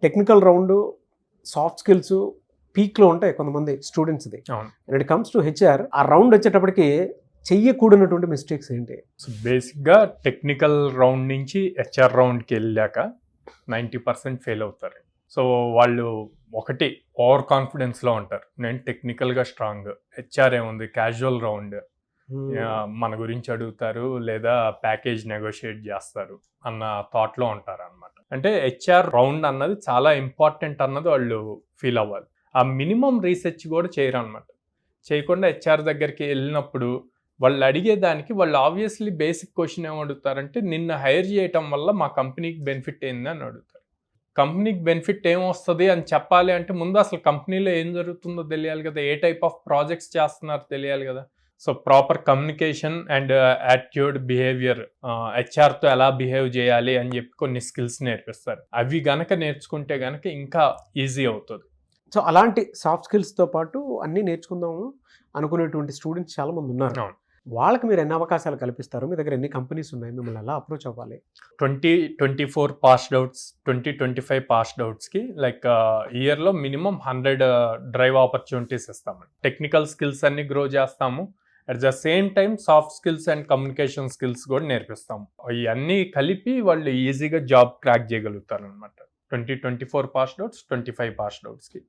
Technical round, soft skills పీక్లో ఉంటాయి కొంతమంది స్టూడెంట్స్ది. అవును. ఇట్ కమ్స్ టు హెచ్ఆర్, ఆ రౌండ్ వచ్చేటప్పటికి చెయ్యకూడనటువంటి మిస్టేక్స్ ఏంటి? సో బేసిక్గా టెక్నికల్ రౌండ్ నుంచి హెచ్ఆర్ రౌండ్కి వెళ్ళాక 90% ఫెయిల్ అవుతారు. సో వాళ్ళు ఒకటి ఓవర్ కాన్ఫిడెన్స్లో ఉంటారు, నేను టెక్నికల్గా స్ట్రాంగ్, హెచ్ఆర్ ఏముంది క్యాజువల్ రౌండ్, మన గురించి అడుగుతారు లేదా ప్యాకేజ్ నెగోషియేట్ చేస్తారు అన్న థాట్లో ఉంటారు అనమాట. అంటే హెచ్ఆర్ రౌండ్ అన్నది చాలా ఇంపార్టెంట్ అన్నది వాళ్ళు ఫీల్ అవ్వాలి. ఆ మినిమం రీసెర్చ్ కూడా చేయరు అనమాట. చేయకుండా హెచ్ఆర్ దగ్గరికి వెళ్ళినప్పుడు వాళ్ళు అడిగేదానికి వాళ్ళు ఆబ్వియస్లీ బేసిక్ క్వశ్చన్ ఏమి అడుగుతారంటే, నిన్ను హైర్ చేయటం వల్ల మా కంపెనీకి బెనిఫిట్ ఏంది అని అడుగుతారు. కంపెనీకి బెనిఫిట్ ఏమొస్తుంది అని చెప్పాలి అంటే ముందు అసలు కంపెనీలో ఏం జరుగుతుందో తెలియాలి కదా, ఏ టైప్ ఆఫ్ ప్రాజెక్ట్స్ చేస్తున్నారో తెలియాలి కదా. So proper communication and attitude, behaviour, హెచ్ఆర్తో ఎలా బిహేవ్ చేయాలి అని చెప్పి కొన్ని స్కిల్స్ నేర్పిస్తారు. అవి గనక నేర్చుకుంటే గనక ఇంకా ఈజీ అవుతుంది. సో అలాంటి సాఫ్ట్ స్కిల్స్తో పాటు అన్నీ నేర్చుకుందాము అనుకునేటువంటి స్టూడెంట్స్ చాలామంది ఉన్నారు. వాళ్ళకి మీరు ఎన్ని అవకాశాలు కల్పిస్తారు? మీ దగ్గర ఎన్ని కంపెనీస్ ఉన్నాయి? మిమ్మల్ని ఎలా అప్రోచ్ అవ్వాలి? 2024 పాస్డ్ అవుట్స్, 2025 పాస్డ్ అవుట్స్కి లైక్ ఇయర్లో మినిమం 100 డ్రైవ్ ఆపర్చునిటీస్ ఇస్తామండి. టెక్నికల్ స్కిల్స్ అన్ని గ్రో చేస్తాము, at the same time soft skills and communication skills కూడా నేర్పిస్తాము. ఇవన్నీ కలిపి వాళ్ళు ఈజీగా జాబ్ క్రాక్ చేయగలుగుతారు అనమాట. 2024 పాస్డ్ అవుట్స్, 25 పాస్డ్ అవుట్స్కి.